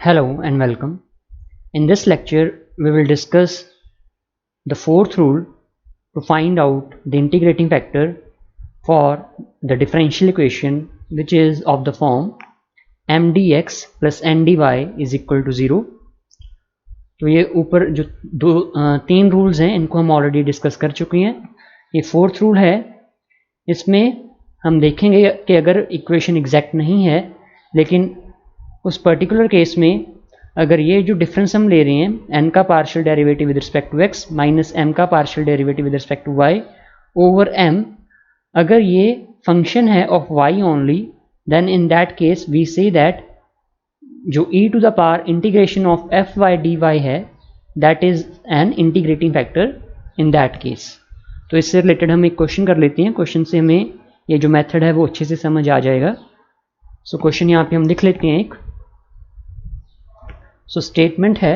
Hello and welcome. In this lecture, we will discuss the fourth rule to find out the integrating factor for the differential equation, which is of the form m dx plus n dy is equal to 0. तो ये ऊपर जो तीन rules हैं इनको हम already discuss कर चुके हैं. ये फोर्थ रूल है. इसमें हम देखेंगे कि अगर इक्वेशन एग्जैक्ट नहीं है, लेकिन उस पर्टिकुलर केस में अगर ये जो डिफरेंस हम ले रहे हैं n का partial derivative with respect to x minus m का partial derivative with respect to y over m, अगर ये फंक्शन है of y only, then in that case we say that जो e to the power integration of F Y D Y है that is an integrating factor in that case. तो इससे related हम एक question कर लेते हैं. क्वेश्चन से हमें ये जो मेथड है वो अच्छे से समझ आ जाएगा. सो क्वेश्चन यहाँ पे हम लिख लेते हैं एक. सो स्टेटमेंट है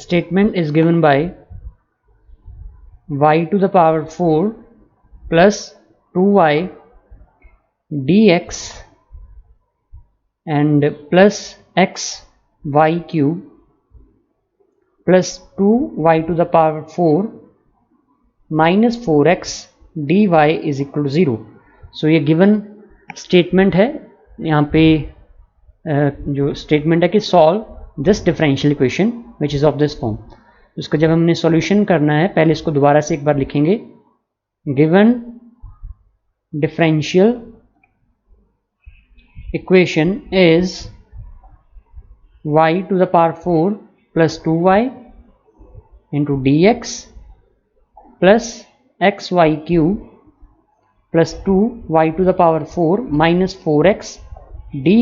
statement is given by y to the power 4 plus 2y dx and plus x y cube plus 2y to the power 4 minus 4x dy is equal to 0. सो ये given statement है. यहाँ पे जो statement है कि solve this differential equation which is of this form. उसका जब हमने सॉल्यूशन करना है, पहले इसको दोबारा से एक बार लिखेंगे. Given differential equation is y to the power 4 plus 2y into dx plus xy cube plus 2y to the power 4 minus 4x dy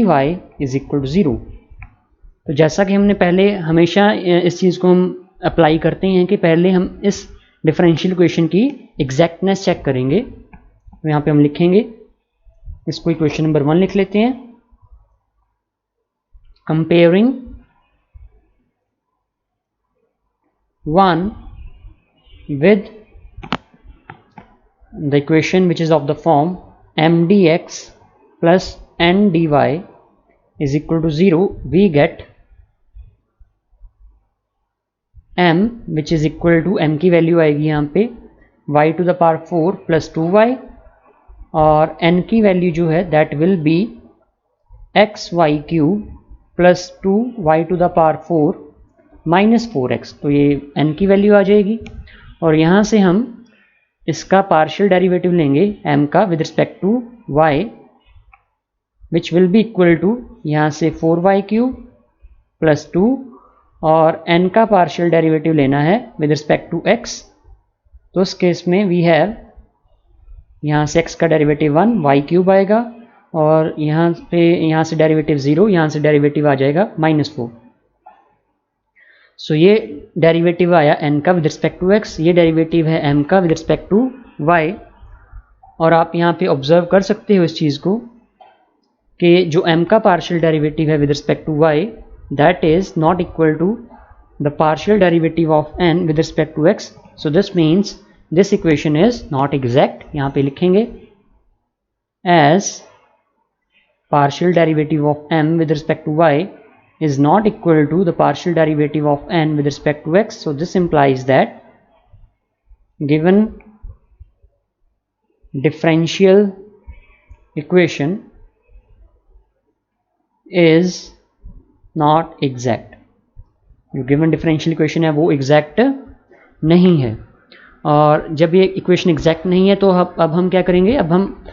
is equal to 0. तो जैसा कि हमने पहले हमेशा इस चीज़ को हम अप्लाई करते हैं कि पहले हम इस डिफरेंशियल इक्वेशन की एग्जैक्टनेस चेक करेंगे. तो यहाँ पे हम लिखेंगे, इसको इक्वेशन नंबर 1 लिख लेते हैं. Comparing 1 with the equation which is of the form m dx plus n dy is equal to 0, we get m which is equal to m की वैल्यू आएगी यहाँ पे y to the power 4 plus 2y और n की value जो है that will be xy cube plus 2y to the power 4 minus 4x. तो ये n की वैल्यू आ जाएगी और यहाँ से हम इसका पार्शियल डेरिवेटिव लेंगे m का with respect to y which will be equal to यहाँ से 4y क्यूब प्लस 2 और n का पार्शियल डेरिवेटिव लेना है विद रिस्पेक्ट टू x. तो उस केस में वी हैव यहाँ से x का डेरिवेटिव 1 y क्यूब आएगा और यहाँ से डेरिवेटिव 0, यहाँ से डेरिवेटिव आ जाएगा -4. सो ये डेरिवेटिव आया n का विद रिस्पेक्ट टू x, ये डेरिवेटिव है m का विद रिस्पेक्ट टू y. और आप यहाँ पे ऑब्जर्व कर सकते हो इस चीज़ को कि जो m का पार्शियल डेरिवेटिव है with respect to y that is not equal to the partial derivative of n with respect to x. So this means this equation is not exact. यहाँ पे लिखेंगे as partial derivative of m with respect to y is not equal to the partial derivative of n with respect to x. So this implies that given differential equation is not exact. जो given differential equation है वो exact नहीं है. और जब ये equation exact नहीं है तो अब हम क्या करेंगे, अब हम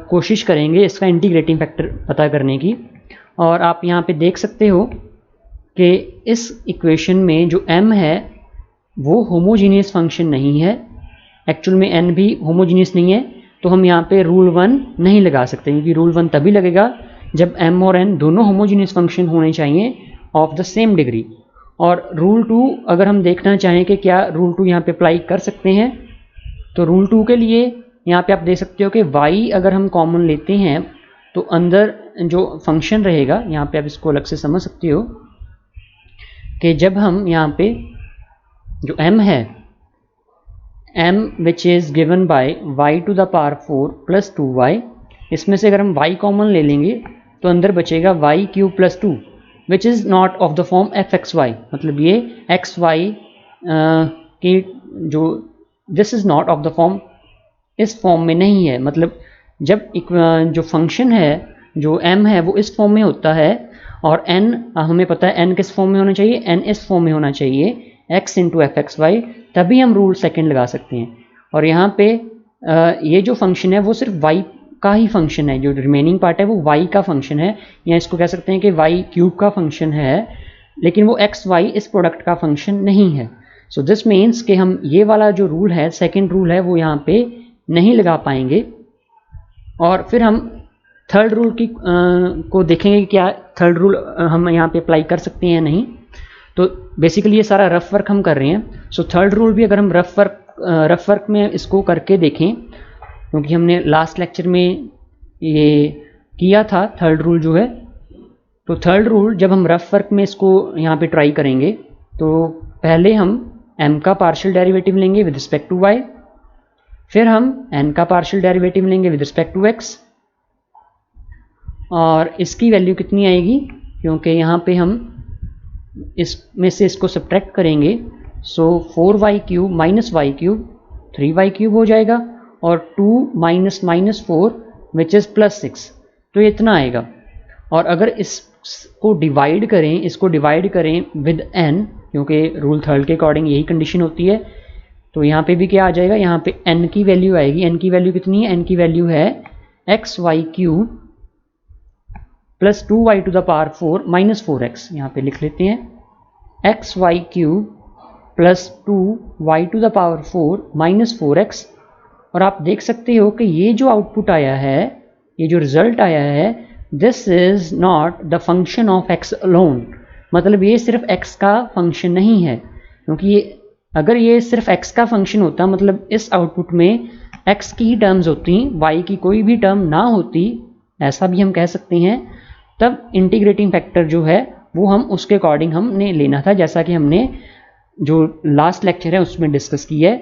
कोशिश करेंगे इसका इंटीग्रेटिंग फैक्टर पता करने की. और आप यहाँ पे देख सकते हो कि इस इक्वेशन में जो m है वो होमोजीनियस फंक्शन नहीं है. एक्चुअल में n भी होमोजीनियस नहीं है. तो हम यहाँ पे रूल 1 नहीं लगा सकते, क्योंकि रूल 1 तभी लगेगा जब m और n दोनों होमोजीनियस फंक्शन होने चाहिए ऑफ द सेम डिग्री. और रूल 2 अगर हम देखना चाहें कि क्या रूल 2 यहाँ पे अप्लाई कर सकते हैं, तो रूल 2 के लिए यहाँ पे आप देख सकते हो कि y अगर हम कॉमन लेते हैं तो अंदर जो फंक्शन रहेगा, यहाँ पे आप इसको अलग से समझ सकते हो कि जब हम यहाँ पे जो m है m which is given by y to the power 4 plus 2y, इसमें से अगर हम y कॉमन ले लेंगे तो अंदर बचेगा y cube plus 2 which is not of the form F X Y, मतलब ये एक्स वाई की जो this is not of the form, इस फॉर्म में नहीं है। मतलब जब जो फंक्शन है जो m है वो इस फॉर्म में होता है और n हमें पता है n किस फॉर्म में होना चाहिए, n इस फॉर्म में होना चाहिए x into F X Y, तभी हम रूल सेकेंड लगा सकते हैं। और यहाँ पे ये जो फंक्शन है वो सिर्फ y का ही फंक्शन है, जो रिमेनिंग पार्ट है वो y का फंक्शन है, या इसको कह सकते हैं कि y क्यूब का फंक्शन है, लेकिन वो x y इस प्रोडक्ट का फंक्शन नहीं है। सो दिस मीन्स कि हम ये वाला जो रूल है, सेकेंड रूल है, वो यहाँ पे नहीं लगा पाएंगे। और फिर हम थर्ड रूल की को देखेंगे कि क्या थर्ड रूल हम यहाँ पे अप्लाई कर सकते हैं या नहीं। तो बेसिकली ये सारा रफ वर्क हम कर रहे हैं। सो थर्ड रूल भी अगर हम रफ वर्क में इसको करके देखें, क्योंकि हमने लास्ट लेक्चर में ये किया था थर्ड रूल जो है, तो थर्ड रूल जब हम रफ वर्क में इसको यहाँ पे ट्राई करेंगे तो पहले हम m का पार्शियल डेरिवेटिव लेंगे विद रिस्पेक्ट टू y, फिर हम n का पार्शियल डेरिवेटिव लेंगे विद रिस्पेक्ट टू x, और इसकी वैल्यू कितनी आएगी, क्योंकि यहाँ पे हम इसमें से इसको सब्ट्रैक्ट करेंगे, so 4y cube minus Y cube 3y cube हो जाएगा, और 2 minus minus 4 which is plus 6, तो ये इतना आएगा। और अगर इसको डिवाइड करें विद n, क्योंकि रूल थर्ड के अकॉर्डिंग यही कंडीशन होती है, तो यहाँ पे भी क्या आ जाएगा, यहाँ पे n की वैल्यू आएगी। n की वैल्यू कितनी है, n की वैल्यू है X Y cube plus 2y to the power 4 minus 4x, यहाँ पे लिख लेते हैं X Y cube plus 2y to the power 4 minus 4x। और आप देख सकते हो कि ये जो आउटपुट आया है, ये जो रिजल्ट आया है, this is not the function of x alone, मतलब ये सिर्फ x का फंक्शन नहीं है, क्योंकि ये अगर ये सिर्फ x का फंक्शन होता, मतलब इस आउटपुट में x की ही टर्म्स होती, y की कोई भी टर्म ना होती, ऐसा भी हम कह सकते हैं, तब इंटीग्रेटिंग फैक्टर जो है वो हम उसके अकॉर्डिंग हमने लेना था, जैसा कि हमने जो लास्ट लेक्चर है उसमें डिस्कस की है।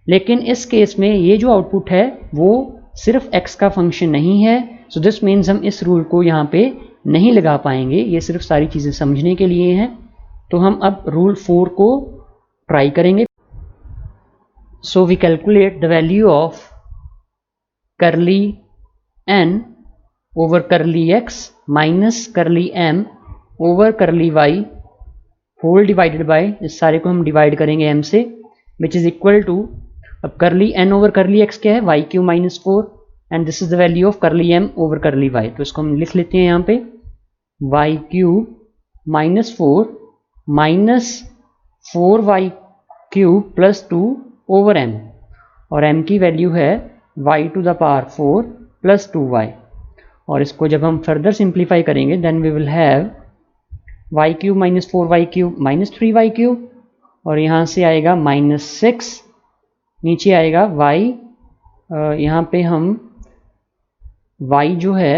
लेकिन इस केस में ये जो आउटपुट है वो सिर्फ x का फंक्शन नहीं है, सो दिस मीन्स हम इस रूल को यहाँ पे नहीं लगा पाएंगे। ये सिर्फ सारी चीज़ें समझने के लिए हैं। तो हम अब रूल 4 को ट्राई करेंगे। So we calculate the value of curly n over curly x minus curly m over curly y whole divided by, इस सारे को हम डिवाइड करेंगे m से, विच इज़ इक्वल टू, अब करली n ओवर करली x क्या है, y cube minus 4, and this is the value of करली m ओवर करली y। तो इसको हम लिख लेते हैं यहाँ पे y cube minus 4 minus 4y cube plus 2 over m, और m की वैल्यू है y to the power 4 plus 2y। और इसको जब हम फर्दर सिंप्लीफाई करेंगे then we will have y cube minus 4y cube minus 3y cube, और यहाँ से आएगा माइनस 6, नीचे आएगा y, यहाँ पे हम y जो है,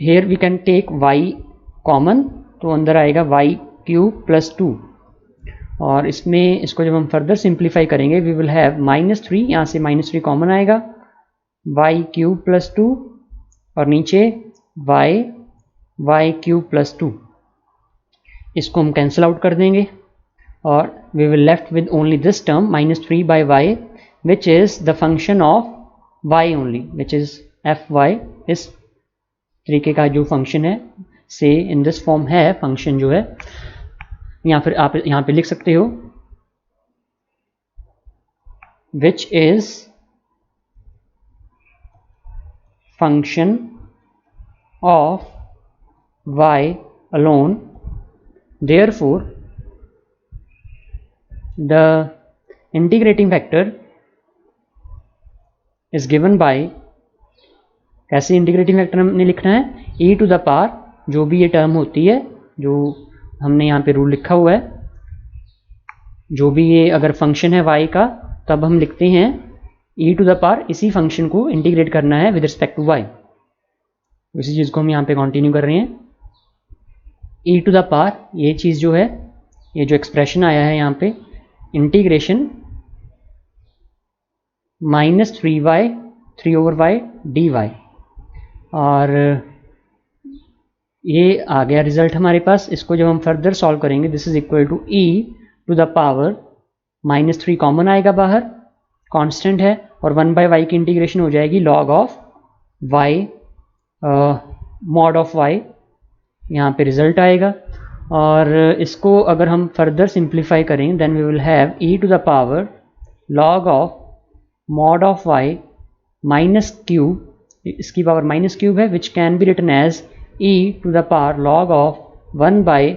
here we can take y common, तो अंदर आएगा y क्यूब प्लस 2, और इसमें इसको जब हम फर्दर सिंप्लीफाई करेंगे वी विल हैव माइनस 3, यहाँ से माइनस 3 कॉमन आएगा, y क्यूब प्लस 2, और नीचे y क्यूब प्लस 2, इसको हम कैंसिल आउट कर देंगे, और we will left with only this term minus 3 by Y which is the function of y only, which is F Y. इस तरीके का जो फंक्शन है से इन दिस फॉर्म है फंक्शन जो है, या फिर आप यहाँ पे लिख सकते हो which is function of y alone, therefore the integrating factor is given by, कैसे इंटीग्रेटिंग फैक्टर हमने लिखना है, e टू द पावर, जो भी ये टर्म होती है जो हमने यहाँ पे रूल लिखा हुआ है, जो भी ये अगर फंक्शन है y का, तब हम लिखते हैं e टू द पावर, इसी फंक्शन को इंटीग्रेट करना है विद रिस्पेक्ट टू y। इसी चीज़ को हम यहाँ पे कंटिन्यू कर रहे हैं, e टू द पावर, ये चीज़ जो है, ये जो एक्सप्रेशन आया है यहाँ पे इंटीग्रेशन -3y 3/y dy, और ये आ गया रिजल्ट हमारे पास। इसको जब हम फर्दर सॉल्व करेंगे, this is equal to e to the power -3 common आएगा बाहर, कांस्टेंट है, और 1/y की इंटीग्रेशन हो जाएगी log of y mod of y, यहाँ पे रिजल्ट आएगा। और इसको अगर हम फर्दर सिंप्लीफाई करें, then we will have e to the power log of mod of y minus cube, इसकी पावर माइनस क्यूब है, which can be written as e to the power log of 1/,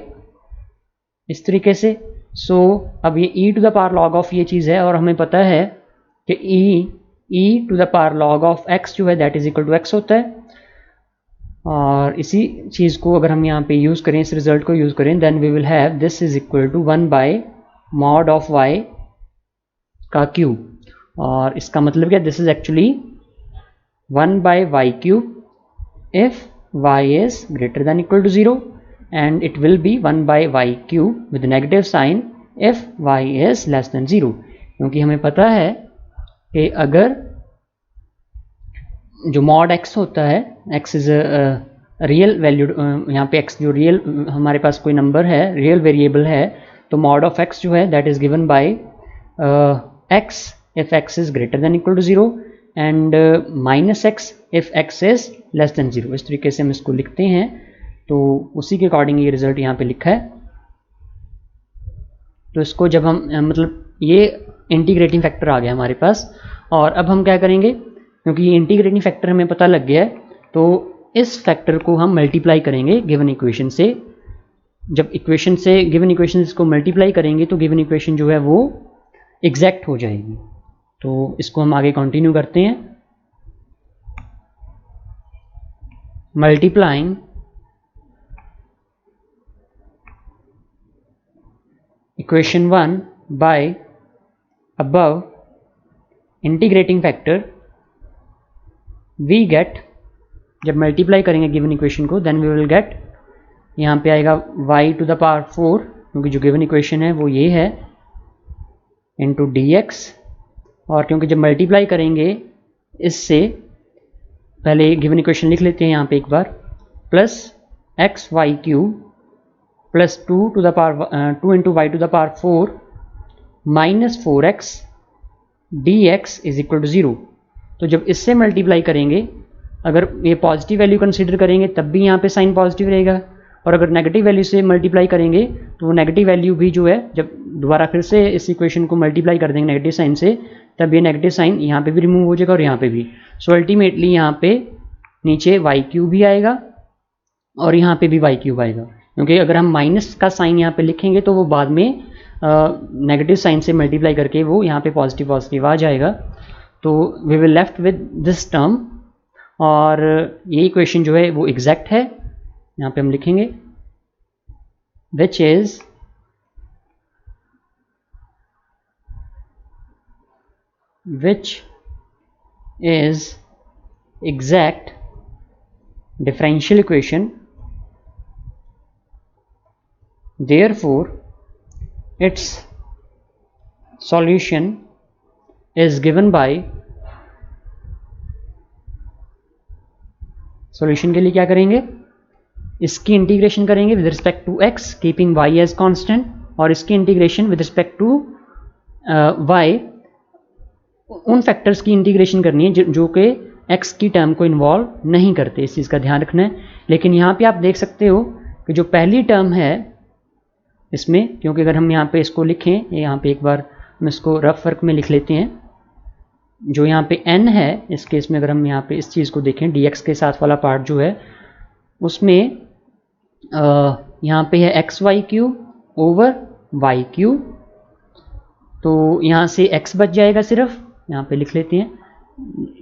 इस तरीके से। So अब ये e to the power log of ये चीज़ है, और हमें पता है कि e to the power log of x जो है that is equal to x होता है। और इसी चीज़ को अगर हम यहाँ पे यूज़ करें, इस रिजल्ट को यूज़ करें, then we will have this is equal to 1/, mod of y का क्यूब, और इसका मतलब क्या, this is actually 1/y cube if y is greater than equal to 0, and it will be 1/y cube with negative sign if y is less than 0, क्योंकि हमें पता है कि अगर जो mod x होता है, x इज रियल वैल्यू, यहाँ पे x जो रियल हमारे पास कोई नंबर है, रियल वेरिएबल है, तो mod ऑफ x जो है that is given bye x if x is greater than equal to 0 and minus x if x is less than 0, इस तरीके से हम इसको लिखते हैं। तो उसी के अकॉर्डिंग ये रिजल्ट यहाँ पे लिखा है। तो इसको जब हम मतलब ये इंटीग्रेटिंग फैक्टर आ गया हमारे पास, और अब हम क्या करेंगे, क्योंकि ये इंटीग्रेटिंग फैक्टर हमें पता लग गया है, तो इस फैक्टर को हम मल्टीप्लाई करेंगे गिवन इक्वेशन से। जब इक्वेशन से गिवन इक्वेशन को मल्टीप्लाई करेंगे तो गिवन इक्वेशन जो है वो एग्जैक्ट हो जाएगी। तो इसको हम आगे कंटिन्यू करते हैं। Multiplying equation 1 by above integrating factor, we get, जब मल्टीप्लाई करेंगे गिवन इक्वेशन को, देन वी विल गेट, यहाँ पे आएगा y टू द पावर 4, क्योंकि जो गिवन इक्वेशन है वो ये है, इंटू dx, और क्योंकि जब मल्टीप्लाई करेंगे इससे, पहले गिवन इक्वेशन लिख लेते हैं यहाँ पे एक बार, plus X Y cube plus 2 to the power 2 into Y to the power 4 minus 4x dx is equal to 0। तो जब इससे मल्टीप्लाई करेंगे, अगर ये पॉजिटिव वैल्यू कंसीडर करेंगे तब भी यहाँ पे साइन पॉजिटिव रहेगा, और अगर नेगेटिव वैल्यू से मल्टीप्लाई करेंगे तो वो नेगेटिव वैल्यू भी जो है, जब दोबारा फिर से इस इक्वेशन को मल्टीप्लाई कर देंगे नेगेटिव साइन से, तब ये नेगेटिव साइन यहाँ पे भी रिमूव हो जाएगा और यहाँ पे भी। सो अल्टीमेटली यहाँ पे नीचे वाई क्यूब भी आएगा और यहाँ पे भी वाई क्यूब आएगा, क्योंकि अगर हम माइनस का साइन यहाँ पे लिखेंगे तो वो बाद में नेगेटिव साइन से मल्टीप्लाई करके वो यहाँ पे पॉजिटिव पॉजिटिव आ जाएगा। तो we will left with this term, और ये इक्वेशन जो है वो एग्जैक्ट है, यहाँ पे हम लिखेंगे which is exact differential equation, therefore its solution is given by, solution के लिए क्या करेंगे, इसकी इंटीग्रेशन करेंगे with respect to x keeping y as constant, और इसकी integration with respect to y, उन फैक्टर्स की इंटीग्रेशन करनी है जो कि x की टर्म को इन्वॉल्व नहीं करते, इस चीज़ का ध्यान रखना है। लेकिन यहाँ पे आप देख सकते हो कि जो पहली टर्म है इसमें, क्योंकि अगर हम यहाँ पे इसको लिखें, यहाँ पे एक बार हम इसको रफ वर्क में लिख लेते हैं, जो यहाँ पे n है इस केस में, अगर हम यहाँ पे इस चीज़ को देखें dx के साथ वाला पार्ट जो है उसमें यहाँ पे है X Y cube over Y cube, तो यहाँ से x बच जाएगा सिर्फ, यहाँ पे लिख लेते हैं,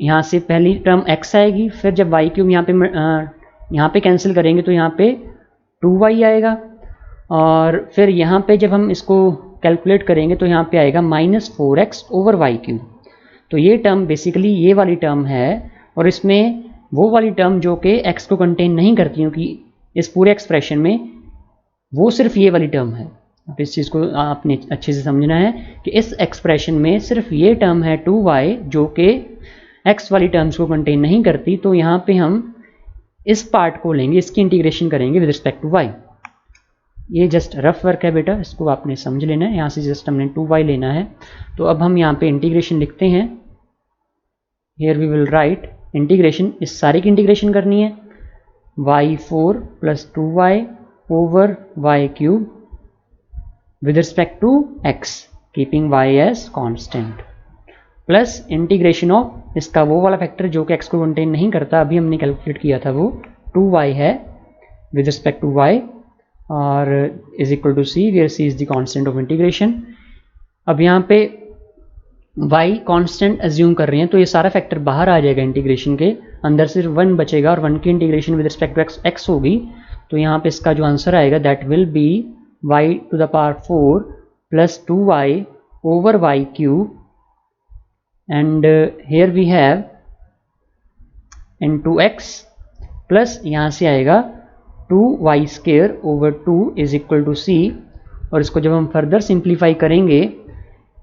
यहाँ से पहली टर्म x आएगी, फिर जब वाई क्यूब यहाँ पे कैंसिल करेंगे तो यहाँ पे 2y आएगा, और फिर यहाँ पे जब हम इसको कैलकुलेट करेंगे तो यहाँ पे आएगा -4x ओवर वाई क्यूब। तो ये टर्म बेसिकली ये वाली टर्म है, और इसमें वो वाली टर्म जो कि x को कंटेन नहीं करती, क्योंकि इस पूरे एक्सप्रेशन में वो सिर्फ ये वाली टर्म है। अब इस चीज़ को आपने अच्छे से समझना है कि इस एक्सप्रेशन में सिर्फ ये टर्म है 2y जो कि x वाली टर्म्स को कंटेन नहीं करती, तो यहाँ पे हम इस पार्ट को लेंगे, इसकी इंटीग्रेशन करेंगे विद रिस्पेक्ट टू y। ये जस्ट रफ वर्क है बेटा, इसको आपने समझ लेना है। यहाँ से जस्ट हमने 2y लेना है। तो अब हम यहाँ पे इंटीग्रेशन लिखते हैं। Here we will write integration, इस सारे की इंटीग्रेशन करनी है, y4 plus 2y over y cube with respect to x keeping y as constant plus integration of इसका वो वाला फैक्टर जो कि x को कंटेन नहीं करता, अभी हमने कैलकुलेट किया था, वो 2y है with respect to y और is equal to c where c is the constant of integration। अब यहाँ पे y कांस्टेंट एज्यूम कर रहे हैं तो ये सारा फैक्टर बाहर आ जाएगा इंटीग्रेशन के अंदर, सिर्फ 1 बचेगा और 1 की integration with respect to x होगी। तो यहाँ पे इसका जो आंसर आएगा that will be y to the power 4 plus 2y over y cube and here we have into x plus यहाँ से आएगा 2y square over 2 is equal to c। और इसको जब हम फर्दर सिंप्लीफाई करेंगे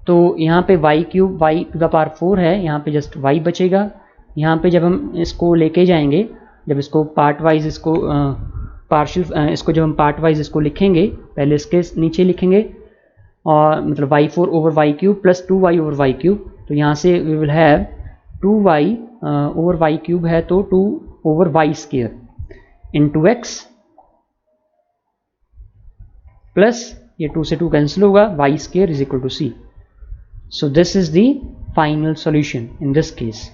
तो यहाँ पे y cube y to the power 4 है, यहाँ पे जस्ट y बचेगा। यहाँ पे जब हम इसको लेके जाएंगे, जब इसको पार्ट वाइज इसको इसको जब हम पार्ट वाइज इसको लिखेंगे, पहले इसके नीचे लिखेंगे और मतलब y4 over y cube plus 2y over y cube. तो यहाँ से we will have 2y over y cube है तो 2 over y square into x plus ये 2 से 2 कैंसिल होगा, y square is equal to c। So this is the final solution in this case.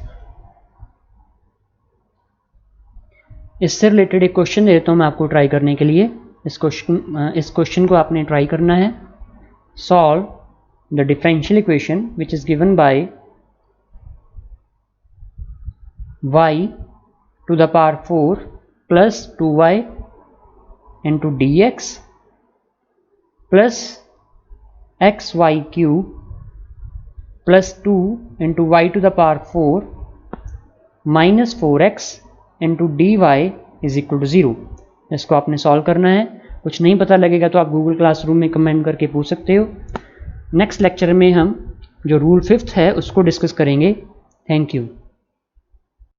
इससे related एक क्वेश्चन दे देता हूँ मैं आपको ट्राई करने के लिए। इस क्वेश्चन को आपने ट्राई करना है। Solve the differential equation which is given by y to the power 4 plus 2y into dx plus xy cube plus 2 into y to the power 4 minus 4x into d y is equal to 0। इसको आपने solve करना है। कुछ नहीं पता लगेगा तो आप गूगल क्लासरूम में कमेंट करके पूछ सकते हो। नेक्स्ट लेक्चर में हम जो रूल 5th है उसको डिस्कस करेंगे। Thank you.